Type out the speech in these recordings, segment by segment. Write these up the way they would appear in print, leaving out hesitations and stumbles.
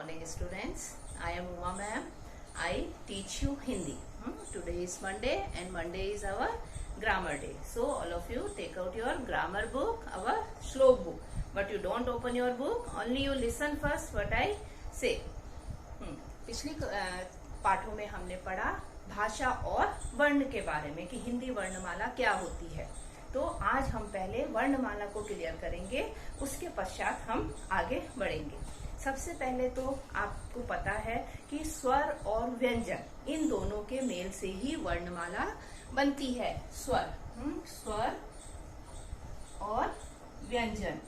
morning students. I am Uma ma'am. I teach you Hindi. Today is Monday and Monday is our grammar day. So all of you take out your grammar book, our shlok book. But you don't open your book, only you listen first what I say. पिछली पाठों में हमने पढ़ा भाषा और वर्ण के बारे में कि हिंदी वर्णमाला क्या होती है। तो आज हम पहले वर्णमाला को क्लियर करेंगे, उसके पश्चात हम आगे बढ़ेंगे। सबसे पहले तो आपको पता है कि स्वर और व्यंजन इन दोनों के मेल से ही वर्णमाला बनती है। स्वर और व्यंजन,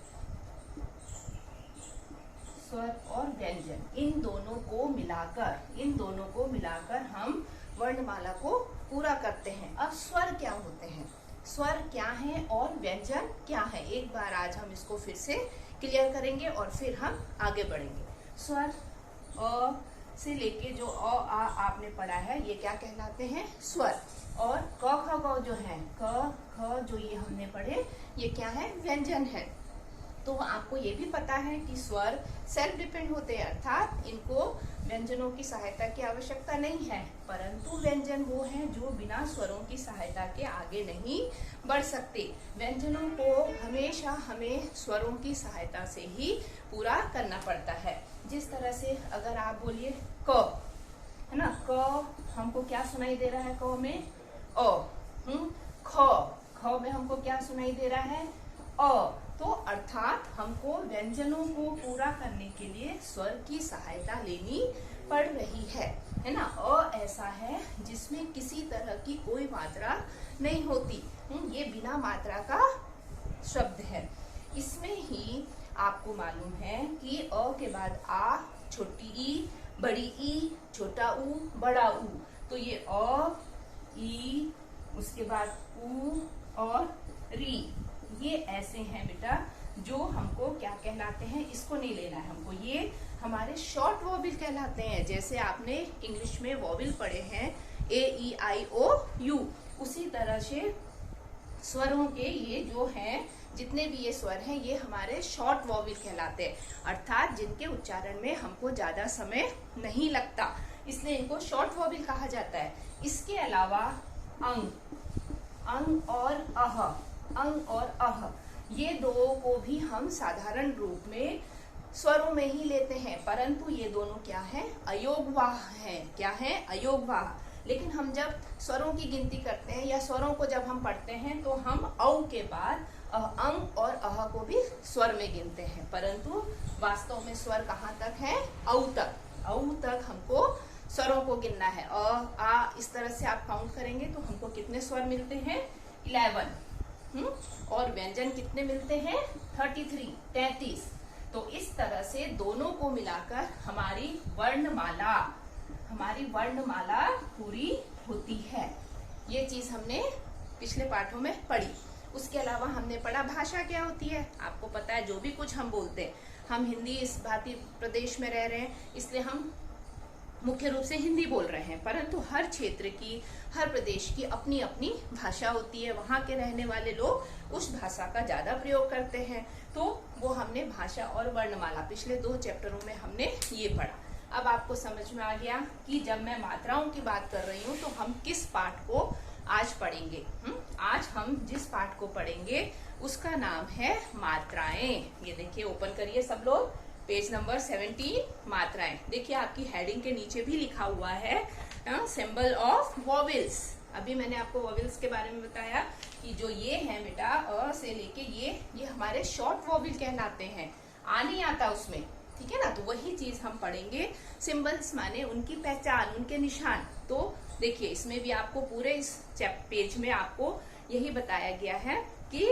स्वर और व्यंजन इन दोनों को मिलाकर हम वर्णमाला को पूरा करते हैं। अब स्वर क्या होते हैं, स्वर क्या है और व्यंजन क्या है, एक बार आज हम इसको फिर से क्लियर करेंगे और फिर हम आगे बढ़ेंगे। स्वर अ से लेके जो अ आ आपने पढ़ा है ये क्या कहलाते हैं, स्वर। और क ख ग जो है, क ख जो ये हमने पढ़े ये क्या है, व्यंजन है। तो आपको ये भी पता है कि स्वर सेल्फ डिपेंड होते हैं, अर्थात इनको व्यंजनों की सहायता की आवश्यकता नहीं है, परंतु व्यंजन वो हैं जो बिना स्वरों की सहायता के आगे नहीं बढ़ सकते। व्यंजनों को हमेशा हमें स्वरों की सहायता से ही पूरा करना पड़ता है। जिस तरह से अगर आप बोलिए क, है ना, क हमको क्या सुनाई दे रहा है, क में अ। ख में हमको क्या सुनाई दे रहा है, अ। तो अर्थात हमको व्यंजनों को पूरा करने के लिए स्वर की सहायता लेनी पड़ रही है ना। अ ऐसा है जिसमें किसी तरह की कोई मात्रा नहीं होती, ये बिना मात्रा का शब्द है। इसमें ही आपको मालूम है कि अ के बाद आ, छोटी ई, बड़ी ई, छोटा ऊ, बड़ा ऊ। तो ये अ, ई, उसके बाद ऊ और री, ये ऐसे हैं बेटा जो हमको क्या कहलाते हैं, इसको नहीं लेना है हमको, ये हमारे शॉर्ट वॉवेल कहलाते हैं। जैसे आपने इंग्लिश में वॉवेल पढ़े हैं ए ई आई ओ यू, उसी तरह से स्वरों के ये जो हैं, जितने भी ये स्वर हैं ये हमारे शॉर्ट वॉवेल कहलाते हैं, अर्थात जिनके उच्चारण में हमको ज्यादा समय नहीं लगता, इसलिए इनको शॉर्ट वॉवेल कहा जाता है। इसके अलावा अंग और अह, ये दो को भी हम साधारण रूप में स्वरों में ही लेते हैं, परंतु ये दोनों क्या है, अयोगवाह है। क्या है, अयोगवाह। लेकिन हम जब स्वरों की गिनती करते हैं या स्वरों को जब हम पढ़ते हैं तो हम औ के बाद अंग और अह को भी स्वर में गिनते हैं, परंतु वास्तव में स्वर कहाँ तक है, औ तक हमको स्वरों को गिनना है। अ आ, इस तरह से आप काउंट करेंगे तो हमको कितने स्वर मिलते हैं, 11। और व्यंजन कितने मिलते हैं, 33। तो इस तरह से दोनों को मिलाकर हमारी वर्णमाला पूरी होती है। ये चीज हमने पिछले पाठों में पढ़ी। उसके अलावा हमने पढ़ा भाषा क्या होती है। आपको पता है जो भी कुछ हम बोलते हैं, हम हिंदी इस भारतीय प्रदेश में रह रहे हैं इसलिए हम मुख्य रूप से हिंदी बोल रहे हैं, परंतु हर क्षेत्र की, हर प्रदेश की अपनी अपनी भाषा होती है। वहाँ के रहने वाले लोग उस भाषा का ज्यादा प्रयोग करते हैं। तो वो हमने भाषा और वर्णमाला पिछले 2 चैप्टरों में हमने ये पढ़ा। अब आपको समझ में आ गया कि जब मैं मात्राओं की बात कर रही हूँ तो हम किस पाठ को आज पढ़ेंगे। आज हम जिस पाठ को पढ़ेंगे उसका नाम है मात्राएं। ये देखिए, ओपन करिए सब लोग, पेज नंबर 17, मात्राएं। देखिए आपकी हेडिंग के नीचे भी लिखा हुआ है सिंबल ऑफ वॉवेल्स। अभी मैंने आपको वॉवेल्स के बारे में बताया कि जो ये है बेटा, अ से लेके ये हमारे शॉर्ट वॉवेल कहलाते हैं, आ नहीं आता उसमें, ठीक है ना। तो वही चीज हम पढ़ेंगे। सिंबल्स माने उनकी पहचान, उनके निशान। तो देखिए इसमें भी आपको पूरे इस पेज में आपको यही बताया गया है कि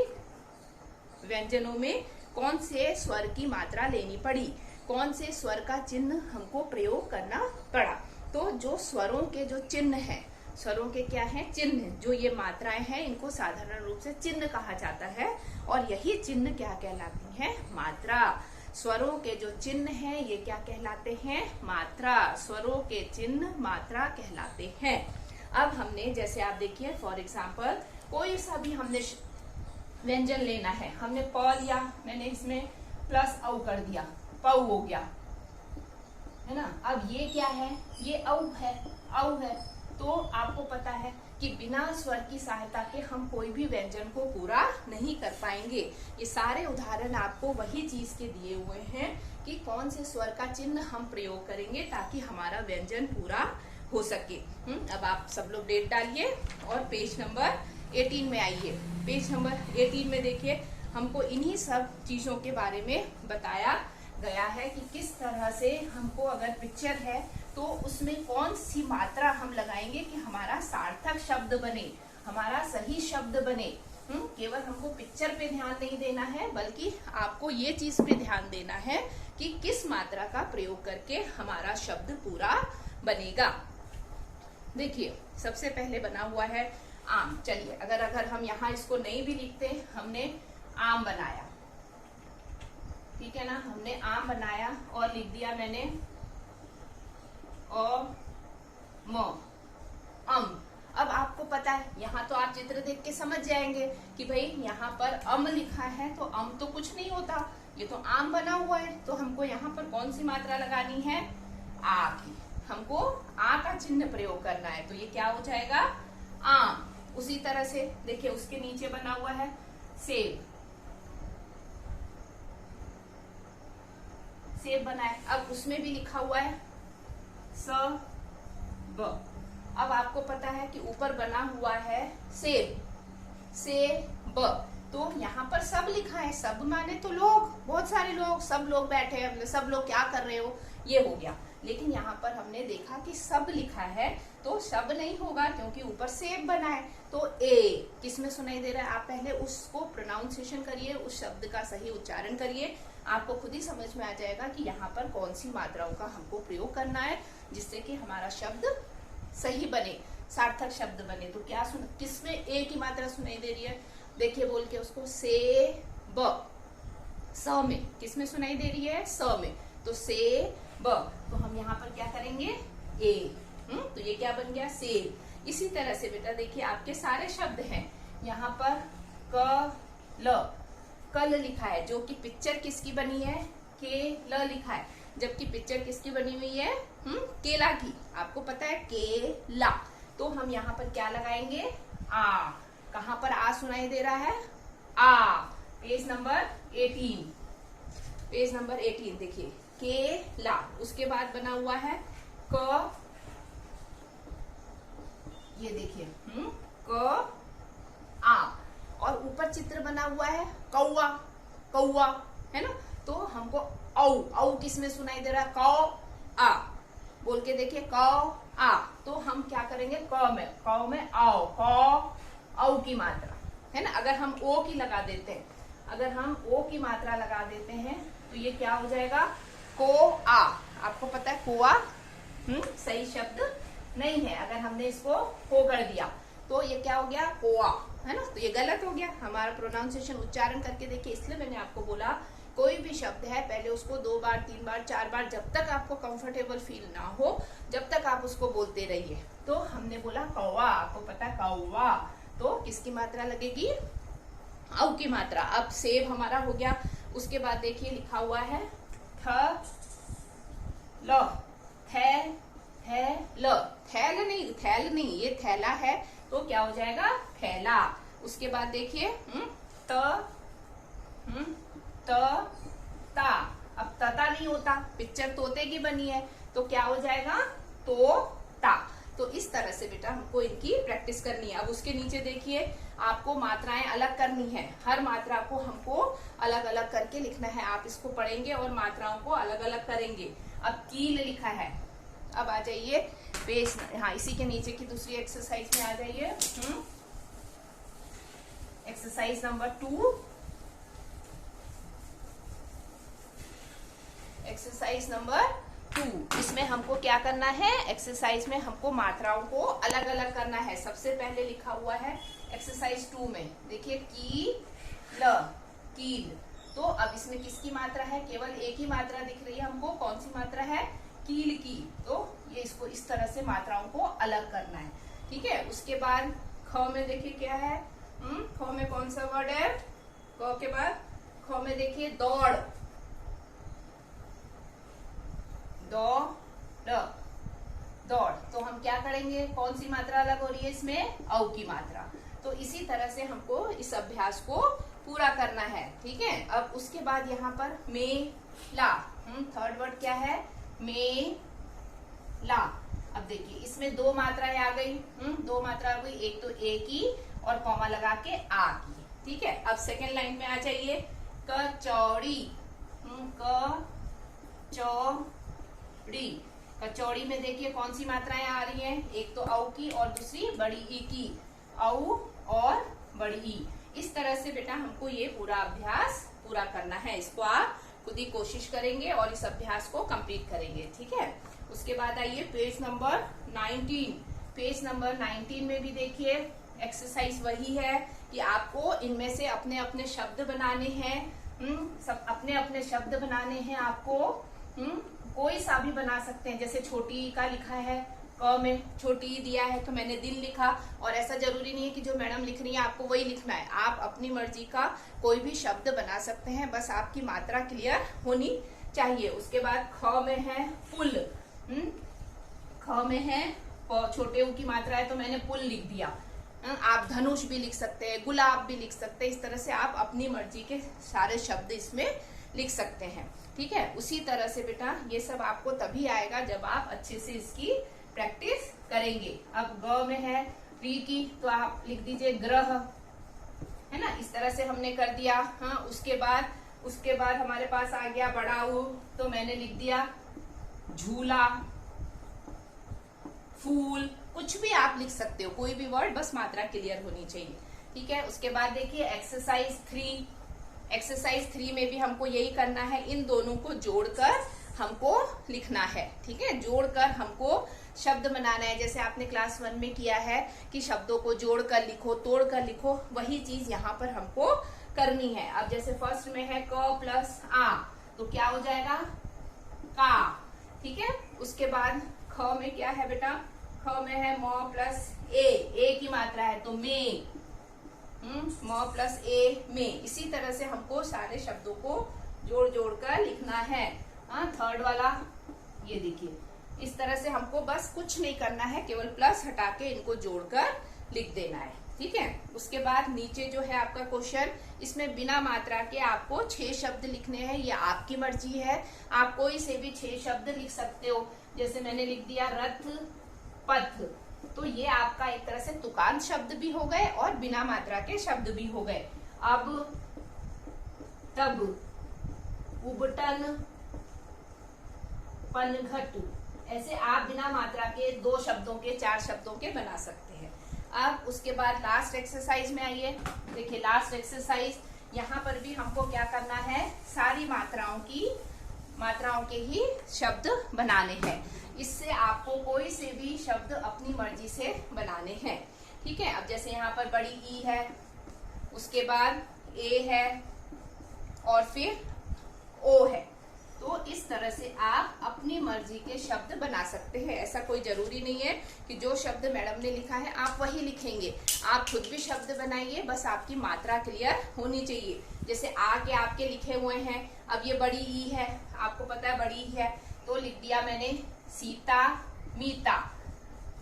व्यंजनों में कौन से स्वर की मात्रा लेनी पड़ी, कौन से स्वर का चिन्ह हमको प्रयोग करना पड़ा। तो जो स्वरों के जो चिन्ह हैं, स्वरों के क्या हैं, चिन्ह, जो ये मात्राएं हैं इनको साधारण रूप से चिन्ह कहा जाता है, और यही चिन्ह क्या कहलाती है, मात्रा। स्वरों के जो चिन्ह हैं ये क्या कहलाते हैं, मात्रा। स्वरों के चिन्ह मात्रा कहलाते हैं। अब हमने, जैसे आप देखिए फॉर एग्जाम्पल, कोई सा भी हमने व्यंजन लेना है, हमने प लिया, मैंने इसमें प्लस औ कर दिया, पौ हो गया, ना। अब ये क्या है, ये औ है, औ है। तो आपको पता है कि बिना स्वर की सहायता के हम कोई भी व्यंजन को पूरा नहीं कर पाएंगे। ये सारे उदाहरण आपको वही चीज के दिए हुए हैं कि कौन से स्वर का चिन्ह हम प्रयोग करेंगे ताकि हमारा व्यंजन पूरा हो सके। अब आप सब लोग डेट डालिए और पेज नंबर 18 में आइए। पेज नंबर 18 में देखिए, हमको इन्हीं सब चीजों के बारे में बताया गया है कि किस तरह से हमको अगर पिक्चर है तो उसमें कौन सी मात्रा हम लगाएंगे कि हमारा सार्थक शब्द बने, हमारा सही शब्द बने। केवल हमको पिक्चर पे ध्यान नहीं देना है, बल्कि आपको ये चीज पे ध्यान देना है कि किस मात्रा का प्रयोग करके हमारा शब्द पूरा बनेगा। देखिए, सबसे पहले बना हुआ है आम। चलिए, अगर हम यहाँ इसको नहीं भी लिखते, हमने आम बनाया, ठीक है ना, हमने आम बनाया और लिख दिया मैंने अम। अब आपको पता है, यहाँ तो आप चित्र देख के समझ जाएंगे कि भाई यहाँ पर अम लिखा है तो अम तो कुछ नहीं होता, ये तो आम बना हुआ है। तो हमको यहाँ पर कौन सी मात्रा लगानी है, आ की। हमको आ का चिन्ह प्रयोग करना है, तो ये क्या हो जाएगा, आम। उसी तरह से देखिए, उसके नीचे बना हुआ है सेब, सेब बनाए। अब उसमें भी लिखा हुआ है ब। अब आपको पता है कि ऊपर बना हुआ है सेब, सेब। तो यहाँ पर सब लिखा है, सब माने तो लोग, बहुत सारे लोग, सब लोग बैठे हैं, सब लोग क्या कर रहे हो, ये हो गया। लेकिन यहाँ पर हमने देखा कि सब लिखा है तो शब नहीं होगा, क्योंकि ऊपर सेब बना है। तो ए किसमें सुनाई दे रहा है, आप पहले उसको प्रोनाउंसिएशन करिए, उस शब्द का सही उच्चारण करिए, आपको खुद ही समझ में आ जाएगा कि यहाँ पर कौन सी मात्राओं का हमको प्रयोग करना है जिससे कि हमारा शब्द सही बने, सार्थक शब्द बने। तो क्या किसमें ए की मात्रा सुनाई दे रही है, देखिए बोल के उसको, से ब। स में किसमें सुनाई दे रही है, स में, तो से ब। तो हम यहाँ पर क्या करेंगे, ए। तो ये क्या बन गया, सेब। इसी तरह से बेटा देखिए, आपके सारे शब्द हैं यहाँ पर कल लिखा है, जो कि पिक्चर किसकी बनी है, केल लिखा है, जबकि पिक्चर किसकी बनी हुई है, केला की। आपको पता है केला, तो हम यहाँ पर क्या लगाएंगे, आ। कहाँ पर आ सुनाई दे रहा है, आ। पेज नंबर 18, पेज नंबर 18 देखिए, केला। उसके बाद बना हुआ है क, ये देखिए, क आ। और ऊपर चित्र बना हुआ है कौआ, कौआ है ना। तो हमको औ, औ किसमें सुनाई दे रहा है, कौ आ। बोल के देखिए, कौ आ। तो हम क्या करेंगे, कौ में आओ, कौ औ की मात्रा है ना। अगर हम ओ की लगा देते हैं, अगर हम ओ की मात्रा लगा देते हैं तो ये क्या हो जाएगा, को आ। आपको पता है कोआ सही शब्द नहीं है, अगर हमने इसको को कर दिया तो ये क्या हो गया, कोआ है ना। तो ये गलत हो गया। हमारा प्रोनाउंसिएशन उच्चारण करके देखिए, इसलिए मैंने आपको बोला कोई भी शब्द है पहले उसको 2 बार 3 बार 4 बार, जब तक आपको कंफर्टेबल फील ना हो, जब तक आप उसको बोलते रहिए। तो हमने बोला कौवा, आपको पता है कौवा, तो किसकी मात्रा लगेगी, औ की मात्रा। अब सेब हमारा हो गया। उसके बाद देखिए लिखा हुआ है थ ल, ल, थैल नहीं, ये थैला है, तो क्या हो जाएगा, थैला। उसके बाद देखिए ता। अब तता नहीं होता, पिक्चर तोते की बनी है, तो क्या हो जाएगा, ता। तो इस तरह से बेटा हमको इनकी प्रैक्टिस करनी है। अब उसके नीचे देखिए, आपको मात्राएं अलग करनी है, हर मात्रा को हमको अलग अलग करके लिखना है। आप इसको पढ़ेंगे और मात्राओं को अलग अलग करेंगे। अब कील लिखा है, अब आ जाइए पेज, हाँ इसी के नीचे की दूसरी एक्सरसाइज में आ जाइए। Exercise number 2, exercise number 2। इसमें हमको क्या करना है, एक्सरसाइज में हमको मात्राओं को अलग अलग करना है। सबसे पहले लिखा हुआ है एक्सरसाइज 2 में, देखिए कील। तो अब इसमें किसकी मात्रा है, केवल एक ही मात्रा दिख रही है हमको, कौन सी मात्रा है, कील की। तो ये इसको इस तरह से मात्राओं को अलग करना है, ठीक है। उसके बाद ख में देखिए क्या है, ख में कौन सा वर्ड है, क के बाद ख में देखिए दौड़, र दौड़। तो हम क्या करेंगे, कौन सी मात्रा अलग हो रही है इसमें, औ की मात्रा। तो इसी तरह से हमको इस अभ्यास को पूरा करना है, ठीक है। अब उसके बाद यहाँ पर मेला, थर्ड वर्ड क्या है, मेला। अब देखिए इसमें दो मात्राएं आ गई, दो मात्रा आ गई, एक तो ए की और कॉमा लगा के आ की, ठीक है। अब सेकेंड लाइन में आ जाइए, कचौड़ी, कचौड़ी। कचौड़ी में देखिए कौन सी मात्राएं आ रही हैं, एक तो औ की और दूसरी बड़ी ई की, औ और बड़ी ई। इस तरह से बेटा हमको ये पूरा अभ्यास पूरा करना है। इसको आप खुद ही कोशिश करेंगे और इस अभ्यास को कंप्लीट करेंगे, ठीक है। उसके बाद आइए पेज नंबर 19। पेज नंबर 19 में भी देखिए एक्सरसाइज वही है कि आपको इनमें से अपने अपने शब्द बनाने हैं, सब अपने अपने शब्द बनाने हैं आपको। कोई सा भी बना सकते हैं, जैसे छोटी का लिखा है, क में छोटी दिया है तो मैंने दिल लिखा। और ऐसा जरूरी नहीं है कि जो मैडम लिख रही है आपको वही लिखना है, आप अपनी मर्जी का कोई भी शब्द बना सकते हैं, बस आपकी मात्रा क्लियर होनी चाहिए। उसके बाद ख में है पुल, ख में है छोटे ऊ की मात्रा है तो मैंने पुल लिख दिया। आप धनुष भी लिख सकते हैं, गुलाब भी लिख सकते हैं, इस तरह से आप अपनी मर्जी के सारे शब्द इसमें लिख सकते हैं, ठीक है। उसी तरह से बेटा ये सब आपको तभी आएगा जब आप अच्छे से इसकी प्रैक्टिस करेंगे। अब ग में है री की तो आप लिख दीजिए ग्रह, है ना, इस तरह से हमने कर दिया। हाँ, उसके बाद हमारे पास आ गया बड़ा ऊ तो मैंने लिख दिया झूला, फूल, कुछ भी आप लिख सकते हो, कोई भी वर्ड, बस मात्रा क्लियर होनी चाहिए, ठीक है। उसके बाद देखिए एक्सरसाइज 3। एक्सरसाइज 3 में भी हमको यही करना है, इन दोनों को जोड़कर हमको लिखना है, ठीक है। जोड़कर हमको शब्द बनाना है, जैसे आपने क्लास 1 में किया है कि शब्दों को जोड़कर लिखो, तोड़कर लिखो, वही चीज यहाँ पर हमको करनी है। अब जैसे फर्स्ट में है क प्लस आ तो क्या हो जाएगा, का, ठीक है। उसके बाद ख में क्या है बेटा, ख में है म प्लस ए की मात्रा है तो में, म प्लस ए में। इसी तरह से हमको सारे शब्दों को जोड़ जोड़ कर लिखना है। थर्ड वाला ये देखिए, इस तरह से हमको बस कुछ नहीं करना है, केवल प्लस हटा के इनको जोड़कर लिख देना है, ठीक है। उसके बाद नीचे जो है आपका क्वेश्चन, इसमें बिना मात्रा के आपको 6 शब्द लिखने हैं, ये आपकी मर्जी है, आप कोई से भी 6 शब्द लिख सकते हो। जैसे मैंने लिख दिया रथ पथ, तो ये आपका एक तरह से तुकांत शब्द भी हो गए और बिना मात्रा के शब्द भी हो गए। अब तब, उबटन, पनघट, ऐसे आप बिना मात्रा के 2 शब्दों के 4 शब्दों के बना सकते हैं। अब उसके बाद लास्ट एक्सरसाइज में आइए, देखिए लास्ट एक्सरसाइज, यहाँ पर भी हमको क्या करना है, सारी मात्राओं के ही शब्द बनाने हैं। इससे आपको कोई से भी शब्द अपनी मर्जी से बनाने हैं, ठीक है। अब जैसे यहाँ पर बड़ी ई है, उसके बाद ए है और फिर ओ है, तो इस तरह से आप अपनी मर्जी के शब्द बना सकते हैं। ऐसा कोई जरूरी नहीं है कि जो शब्द मैडम ने लिखा है आप वही लिखेंगे, आप खुद भी शब्द बनाइए, बस आपकी मात्रा क्लियर होनी चाहिए। जैसे आ के आपके लिखे हुए हैं, अब ये बड़ी ई है, आपको पता है बड़ी ई है तो लिख दिया मैंने सीता मीता,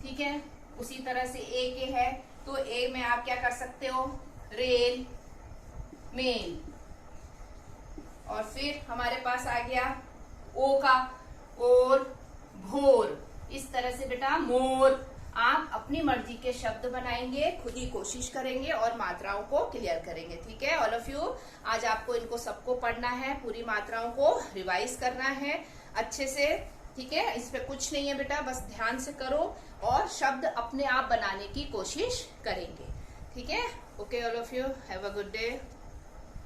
ठीक है। उसी तरह से ए के है तो ए में आप क्या कर सकते हो, रेल मेल। और फिर हमारे पास आ गया ओ का, और भोर। इस तरह से बेटा मोर, आप अपनी मर्जी के शब्द बनाएंगे, खुद ही कोशिश करेंगे और मात्राओं को क्लियर करेंगे, ठीक है। ऑल ऑफ यू, आज आपको इनको सबको पढ़ना है, पूरी मात्राओं को रिवाइज करना है अच्छे से, ठीक है। इस पे कुछ नहीं है बेटा, बस ध्यान से करो और शब्द अपने आप बनाने की कोशिश करेंगे, ठीक है। Okay all of you, have a good day.